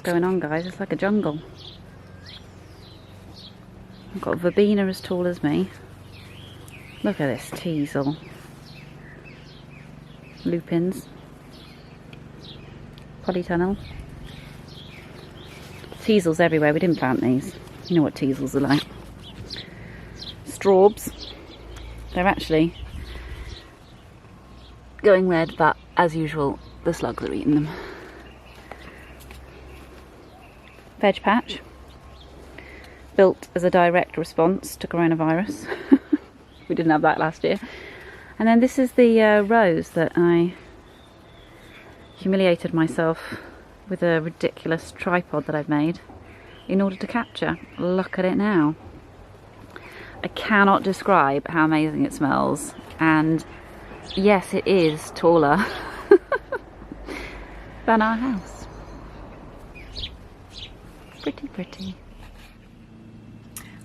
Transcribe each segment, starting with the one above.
going on, guys. It's like a jungle. I've got a verbena as tall as me. Look at this teasel. Lupins. Polytunnel. Teasels everywhere. We didn't plant these. You know what teasels are like. Straubs. They're actually going red, but as usual, the slugs are eating them. Veg patch. Built as a direct response to coronavirus. We didn't have that last year. And then this is the rose that I humiliated myself with a ridiculous tripod that I've made in order to capture. Look at it now. I cannot describe how amazing it smells, and yes, it is taller than our house. Pretty, pretty.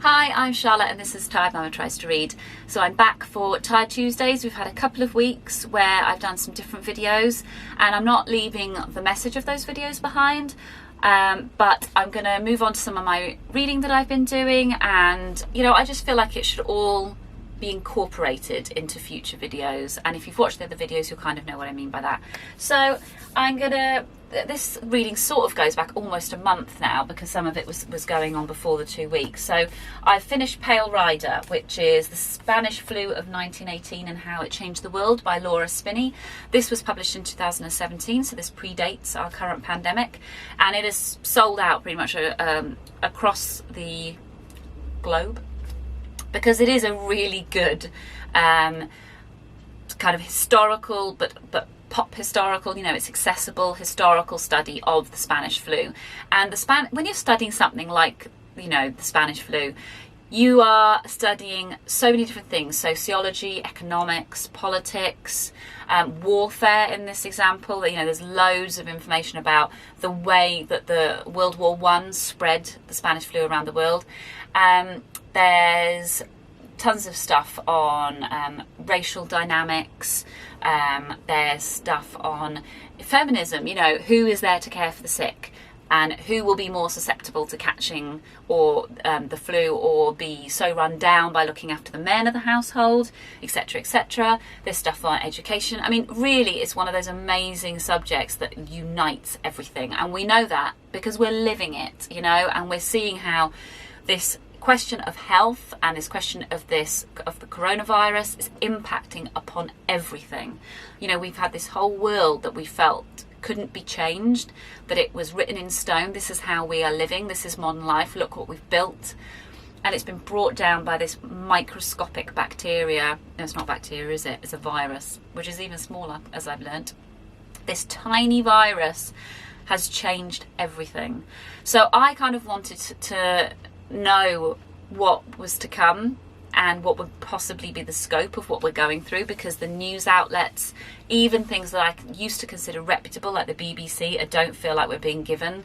Hi, I'm Charlotte and this is Tired Mama Tries to Read. So I'm back for Tired Tuesdays. We've had a couple of weeks where I've done some different videos, and I'm not leaving the message of those videos behind. But I'm going to move on to some of my reading that I've been doing, and you know, I just feel like it should all be incorporated into future videos, and if you've watched the other videos you'll kind of know what I mean by that. So I'm gonna, this reading sort of goes back almost a month now because some of it was going on before the 2 weeks. So I finished Pale Rider, which is the Spanish flu of 1918 and how it changed the world by Laura Spinney. This was published in 2017, so this predates our current pandemic, and it is sold out pretty much across the globe, because it is a really good kind of historical but pop historical, you know, it's accessible historical study of the Spanish flu. And when you're studying something like, you know, the Spanish flu, you are studying so many different things: sociology, economics, politics, warfare in this example. You know, there's loads of information about the way that the World War I spread the Spanish flu around the world. There's tons of stuff on racial dynamics. There's stuff on feminism, you know, who is there to care for the sick and who will be more susceptible to catching or the flu, or be so run down by looking after the men of the household, etc., etc. There's stuff on education. I mean, really, it's one of those amazing subjects that unites everything, and we know that because we're living it, you know, and we're seeing how this question of health and this question of the coronavirus is impacting upon everything. You know, we've had this whole world that we felt couldn't be changed, that it was written in stone. This is how we are living. This is modern life. Look what we've built. And it's been brought down by this microscopic bacteria. No, it's not bacteria, is it? It's a virus, which is even smaller, as I've learnt. This tiny virus has changed everything. So I kind of wanted to know what was to come and what would possibly be the scope of what we're going through, because the news outlets, even things that I used to consider reputable like the BBC, I don't feel like we're being given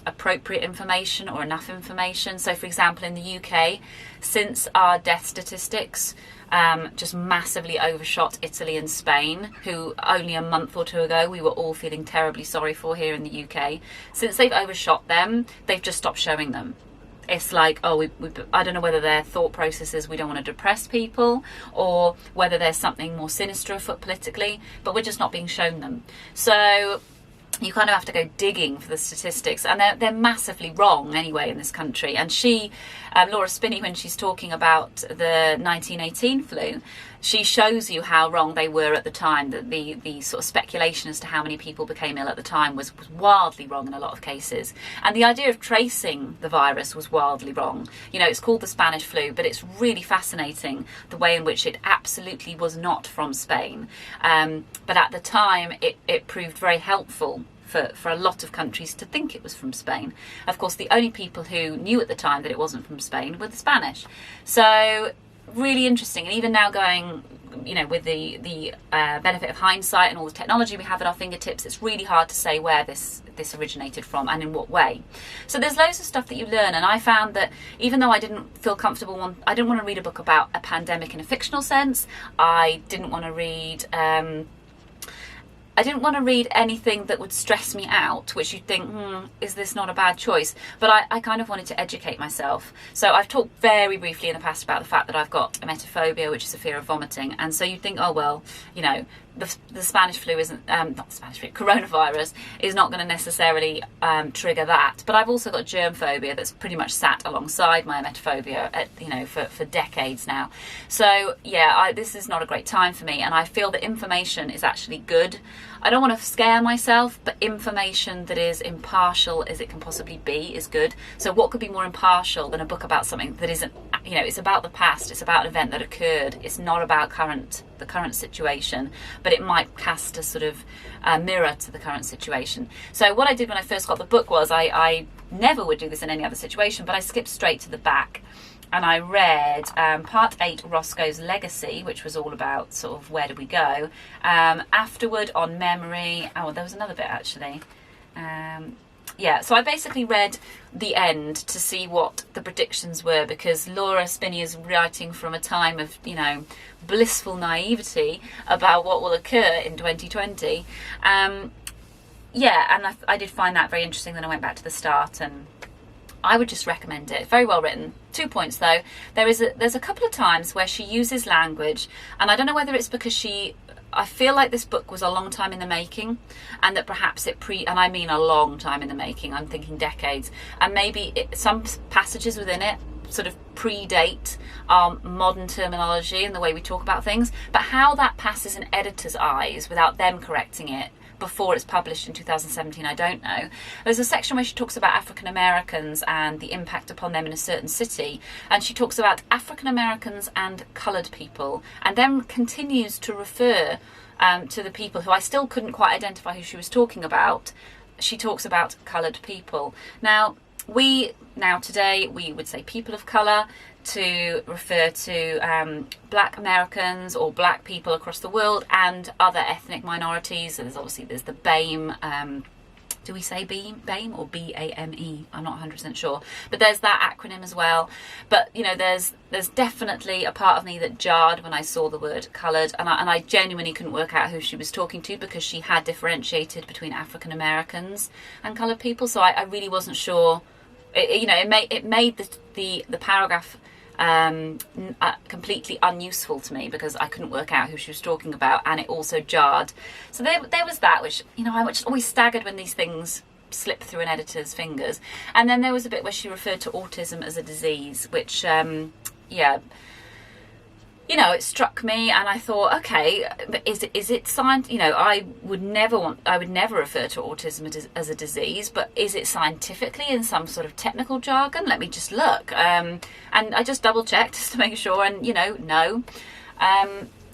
appropriate information or enough information. So for example, in the UK, since our death statistics just massively overshot Italy and Spain, who only a month or two ago we were all feeling terribly sorry for here in the UK, since they've overshot them, they've just stopped showing them. It's like, oh, I don't know whether their thought process is we don't want to depress people, or whether there's something more sinister afoot politically, but we're just not being shown them. So you kind of have to go digging for the statistics, and they're massively wrong anyway in this country. And she, Laura Spinney, when she's talking about the 1918 flu, she shows you how wrong they were at the time. That the sort of speculation as to how many people became ill at the time was wildly wrong in a lot of cases. And the idea of tracing the virus was wildly wrong. You know, it's called the Spanish flu, but it's really fascinating the way in which it absolutely was not from Spain. But at the time, it proved very helpful for a lot of countries to think it was from Spain. Of course, the only people who knew at the time that it wasn't from Spain were the Spanish. So really interesting. And even now, going, you know, with the benefit of hindsight and all the technology we have at our fingertips, it's really hard to say where this originated from and in what way. So there's loads of stuff that you learn, and I found that even though I didn't feel comfortable, I didn't want to read a book about a pandemic in a fictional sense. I didn't want to read I didn't want to read anything that would stress me out, which you'd think, is this not a bad choice? But I kind of wanted to educate myself. So I've talked very briefly in the past about the fact that I've got emetophobia, which is a fear of vomiting. And so you'd think, oh, well, you know, the Spanish flu isn't, not Spanish flu, coronavirus is not going to necessarily trigger that. But I've also got germ phobia that's pretty much sat alongside my emetophobia, you know, for decades now. So yeah, this is not a great time for me, and I feel that information is actually good. I don't want to scare myself, but information that is impartial as it can possibly be is good. So what could be more impartial than a book about something that isn't, you know, it's about the past, it's about an event that occurred, it's not about the current situation, but it might cast a sort of mirror to the current situation. So what I did when I first got the book was I never would do this in any other situation, but I skipped straight to the back. And I read part 8, Roscoe's Legacy, which was all about sort of where do we go. Afterward, on memory. Oh, there was another bit actually. Yeah, so I basically read the end to see what the predictions were, because Laura Spinney is writing from a time of, you know, blissful naivety about what will occur in 2020. Yeah, and I did find that very interesting. Then I went back to the start, and I would just recommend it. Very well written. 2 points though. There's a couple of times where she uses language, and I don't know whether it's because I feel like this book was a long time in the making, and that perhaps and I mean a long time in the making, I'm thinking decades, and maybe some passages within it sort of predate our modern terminology and the way we talk about things, but how that passes in editors' eyes without them correcting it before it's published in 2017, I don't know. There's a section where she talks about African Americans and the impact upon them in a certain city, and she talks about African Americans and coloured people, and then continues to refer to the people who I still couldn't quite identify who she was talking about. She talks about coloured people. Now today we would say people of colour to refer to black Americans or black people across the world and other ethnic minorities. So there's the BAME. Do we say BAME or BAME? I'm not 100% sure, but there's that acronym as well. But you know, there's definitely a part of me that jarred when I saw the word coloured, and I genuinely couldn't work out who she was talking to, because she had differentiated between African Americans and coloured people. So I really wasn't sure. It made the paragraph completely unuseful to me, because I couldn't work out who she was talking about, and it also jarred. So there was that, which, you know, I'm just always staggered when these things slip through an editor's fingers. And then there was a bit where she referred to autism as a disease, which yeah, you know, it struck me, and I thought, okay, but is it science? You know, I would never refer to autism as a disease, but is it scientifically in some sort of technical jargon? Let me just look. And I just double checked just to make sure, and you know, no.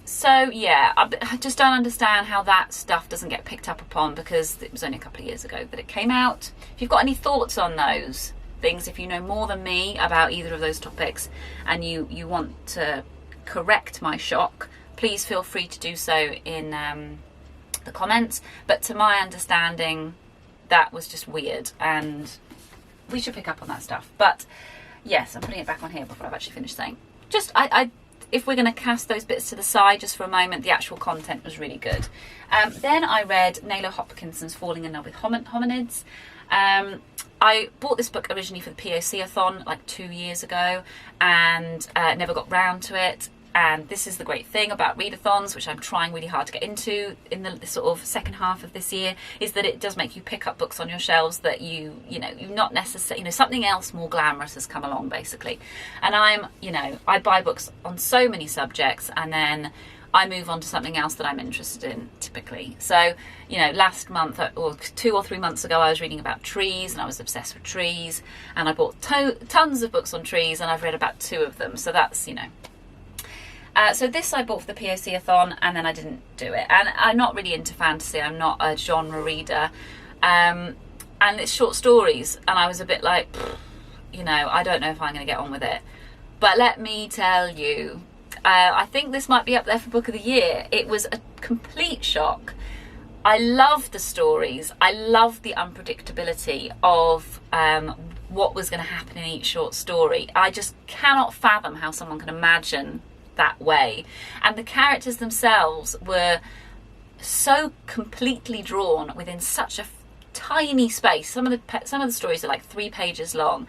So yeah, I just don't understand how that stuff doesn't get picked up upon, because it was only a couple of years ago that it came out. If you've got any thoughts on those things, if you know more than me about either of those topics, and you want to correct my shock, please feel free to do so in the comments. But to my understanding, that was just weird, and we should pick up on that stuff. But yes, I'm putting it back on here before I've actually finished saying. Just if we're going to cast those bits to the side just for a moment, the actual content was really good. Then I read Nato Hopkinson's Falling in Love with Hominids. I bought this book originally for the POC-a-thon like 2 years ago, and never got round to it. And this is the great thing about readathons, which I'm trying really hard to get into in the sort of second half of this year, is that it does make you pick up books on your shelves that you not necessarily, you know, something else more glamorous has come along basically. And I buy books on so many subjects, and then I move on to something else that I'm interested in typically. So, you know, last month or 2 or 3 months ago, I was reading about trees, and I was obsessed with trees, and I bought tons of books on trees, and I've read about 2 of them. So that's, you know. So this I bought for the POC-a-thon, and then I didn't do it. And I'm not really into fantasy. I'm not a genre reader. And it's short stories, and I was a bit like, you know, I don't know if I'm going to get on with it. But let me tell you, I think this might be up there for Book of the Year. It was a complete shock. I love the stories. I love the unpredictability of what was going to happen in each short story. I just cannot fathom how someone can imagine that way. And the characters themselves were so completely drawn within such a tiny space. Some of the stories are like 3 pages long.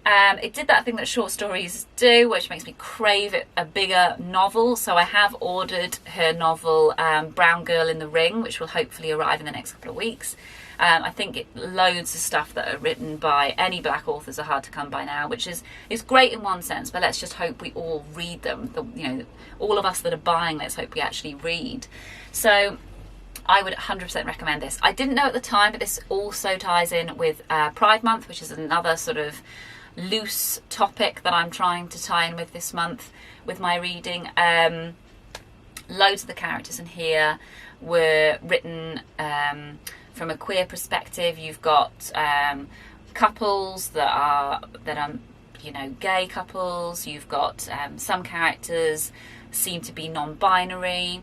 It did that thing that short stories do, which makes me crave a bigger novel. So I have ordered her novel, Brown Girl in the Ring, which will hopefully arrive in the next couple of weeks. I think loads of stuff that are written by any black authors are hard to come by now, which is great in one sense, but let's just hope we all read them. All of us that are buying, let's hope we actually read. So I would 100% recommend this. I didn't know at the time, but this also ties in with Pride Month, which is another sort of loose topic that I'm trying to tie in with this month with my reading. Loads of the characters in here were written from a queer perspective. You've got couples that are gay couples. You've got some characters seem to be non-binary.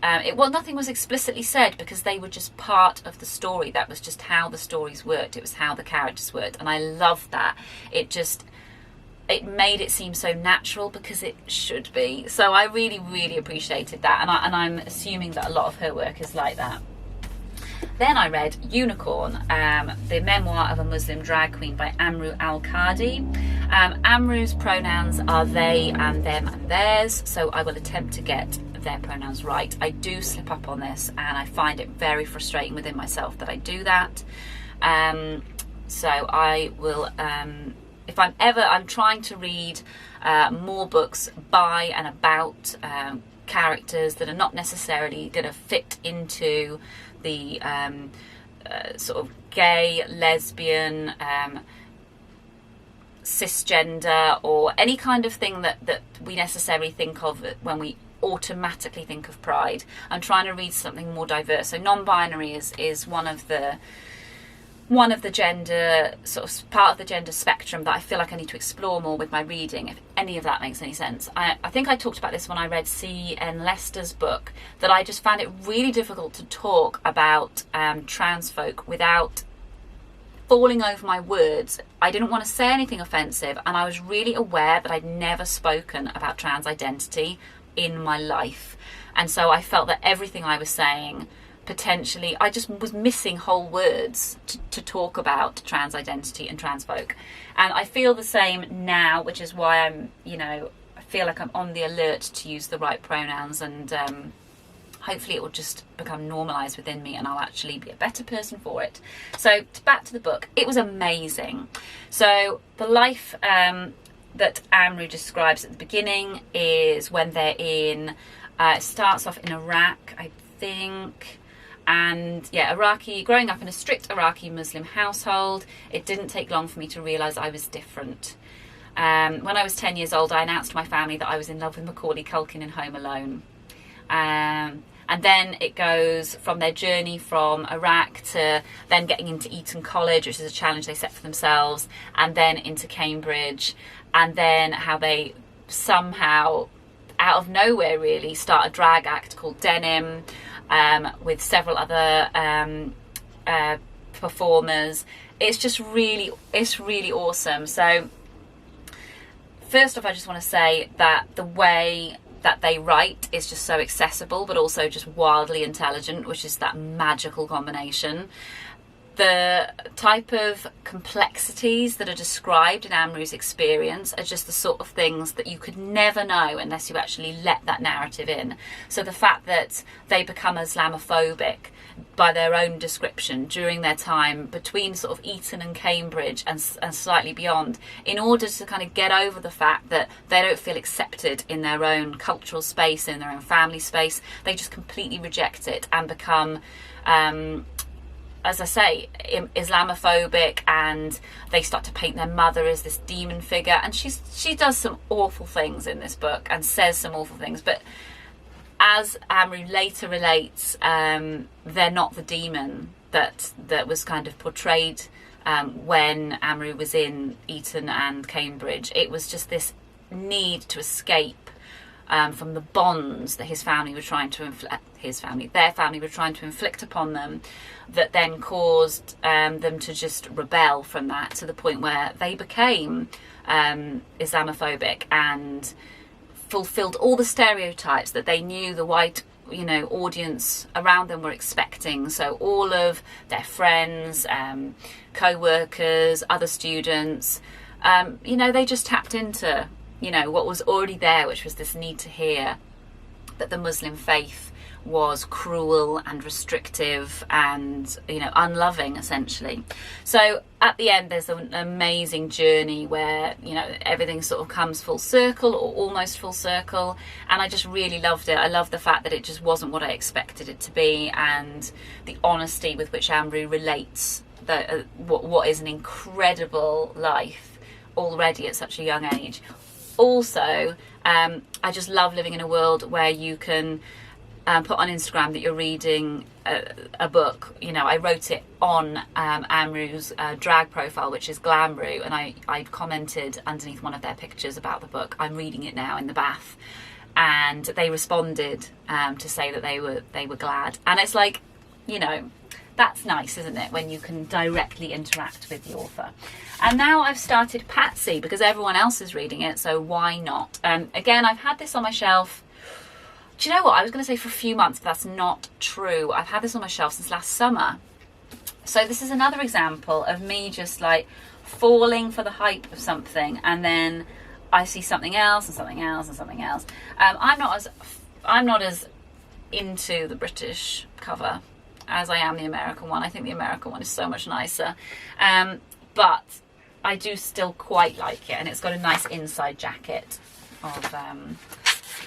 Nothing was explicitly said because they were just part of the story. That was just how the stories worked. It was how the characters worked, and I loved that. It made it seem so natural because it should be. So I really, really appreciated that, and I'm assuming that a lot of her work is like that. Then I read Unicorn, the memoir of a Muslim drag queen by Amrou Al-Kadhi. Amrou's pronouns are they and them and theirs, so I will attempt to get their pronouns right. I do slip up on this, and I find it very frustrating within myself that I do that. So I will, I'm trying to read more books by and about characters that are not necessarily going to fit into the sort of gay, lesbian, cisgender, or any kind of thing that we necessarily think of when we automatically think of Pride. I'm trying to read something more diverse. So non-binary is one of the gender, sort of part of the gender spectrum that I feel like I need to explore more with my reading, if any of that makes any sense. I think I talked about this when I read C.N. Lester's book, that I just found it really difficult to talk about trans folk without falling over my words. I didn't want to say anything offensive, and I was really aware that I'd never spoken about trans identity in my life, and so I felt that everything I was saying, potentially, I just was missing whole words to talk about trans identity and trans folk. And I feel the same now, which is why I feel like I'm on the alert to use the right pronouns, and hopefully it will just become normalised within me and I'll actually be a better person for it. So back to the book. It was amazing. So the life that Amrou describes at the beginning is when they're in, it starts off in Iraq, I think. And yeah, growing up in a strict Iraqi Muslim household, it didn't take long for me to realise I was different. When I was 10 years old, I announced to my family that I was in love with Macaulay Culkin in Home Alone. And then it goes from their journey from Iraq to then getting into Eton College, which is a challenge they set for themselves, and then into Cambridge, and then how they somehow, out of nowhere really, start a drag act called Denim, with several other performers. It's really awesome. So first off, I just want to say that the way that they write is just so accessible, but also just wildly intelligent, which is that magical combination. The type of complexities that are described in Amrou's experience are just the sort of things that you could never know unless you actually let that narrative in. So the fact that they become Islamophobic by their own description during their time between sort of Eton and Cambridge and slightly beyond, in order to kind of get over the fact that they don't feel accepted in their own cultural space, in their own family space, they just completely reject it and become as I say, Islamophobic, and they start to paint their mother as this demon figure, and she does some awful things in this book and says some awful things, but as Amrou later relates, they're not the demon that was kind of portrayed when Amrou was in Eton and Cambridge. It was just this need to escape from the bonds that their family were trying to inflict upon them, that then caused them to just rebel from that to the point where they became Islamophobic and fulfilled all the stereotypes that they knew the white you know, audience around them were expecting. So all of their friends, co-workers, other students, you know, they just tapped into, you know, what was already there, which was this need to hear that the Muslim faith was cruel and restrictive and, you know, unloving, essentially. So at the end, there's an amazing journey where, you know, everything sort of comes full circle, or almost full circle, and I just really loved it. I love the fact that it just wasn't what I expected it to be, and the honesty with which Amrou relates what is an incredible life already at such a young age. Also, I just love living in a world where you can put on Instagram that you're reading a book. You know, I wrote it on Amrou's drag profile, which is Glamrou, and I commented underneath one of their pictures about the book, I'm reading it now in the bath, and they responded to say that they were glad. And it's like, you know, that's nice, isn't it, when you can directly interact with the author. And now I've started Patsy because everyone else is reading it, so why not? Again, I've had this on my shelf. Do you know what? I was going to say for a few months, but that's not true. I've had this on my shelf since last summer. So this is another example of me just like falling for the hype of something, and then I see something else and something else and something else. I'm not as into the British cover as I am the American one. I think the American one is so much nicer. But I do still quite like it, and it's got a nice inside jacket of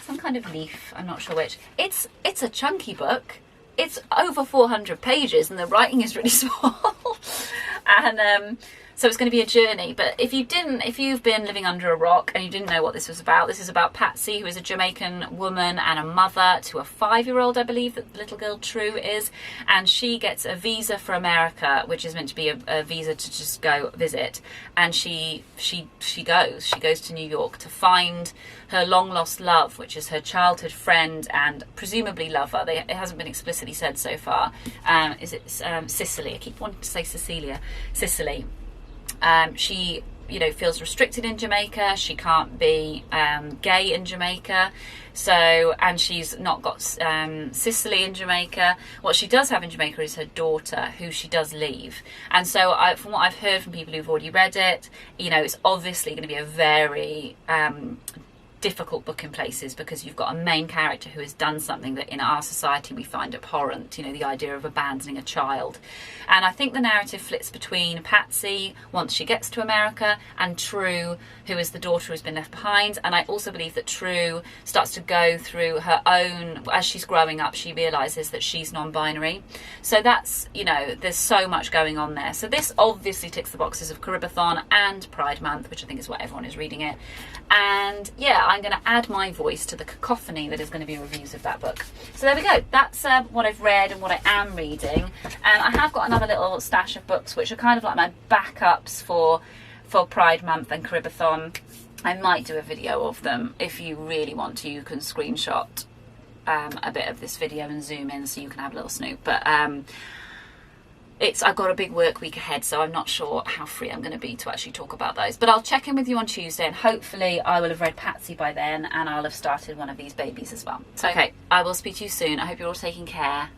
some kind of leaf, I'm not sure which. It's a chunky book. It's over 400 pages and the writing is really small. And so it's going to be a journey. But if you've been living under a rock and you didn't know what this was about, this is about Patsy, who is a Jamaican woman and a mother to a 5-year-old, I believe that the little girl True is, and she gets a visa for America, which is meant to be a visa to just go visit, and she goes to New York to find her long lost love, which is her childhood friend and presumably lover. It hasn't been explicitly said so far. Is it Cicely? I keep wanting to say Cecilia. Cicely. She, you know, feels restricted in Jamaica. She can't be gay in Jamaica. So, and she's not got Cicely in Jamaica. What she does have in Jamaica is her daughter, who she does leave. And so, from what I've heard from people who've already read it, you know, it's obviously going to be a very difficult book in places, because you've got a main character who has done something that in our society we find abhorrent, you know, the idea of abandoning a child. And I think the narrative flits between Patsy, once she gets to America, and True, who is the daughter who's been left behind. And I also believe that True starts to go through her own, as she's growing up, she realises that she's non-binary. So that's, you know, there's so much going on there. So this obviously ticks the boxes of Caribathon and Pride Month, which I think is why everyone is reading it. And yeah, I'm going to add my voice to the cacophony that is going to be reviews of that book. So there we go. That's what I've read and what I am reading. And I have got another little stash of books which are kind of like my backups for Pride Month and Caribathon. I might do a video of them. If you really want to, you can screenshot a bit of this video and zoom in so you can have a little snoop. But I've got a big work week ahead, so I'm not sure how free I'm going to be to actually talk about those. But I'll check in with you on Tuesday, and hopefully I will have read Patsy by then, and I'll have started one of these babies as well. So, okay, I will speak to you soon. I hope you're all taking care.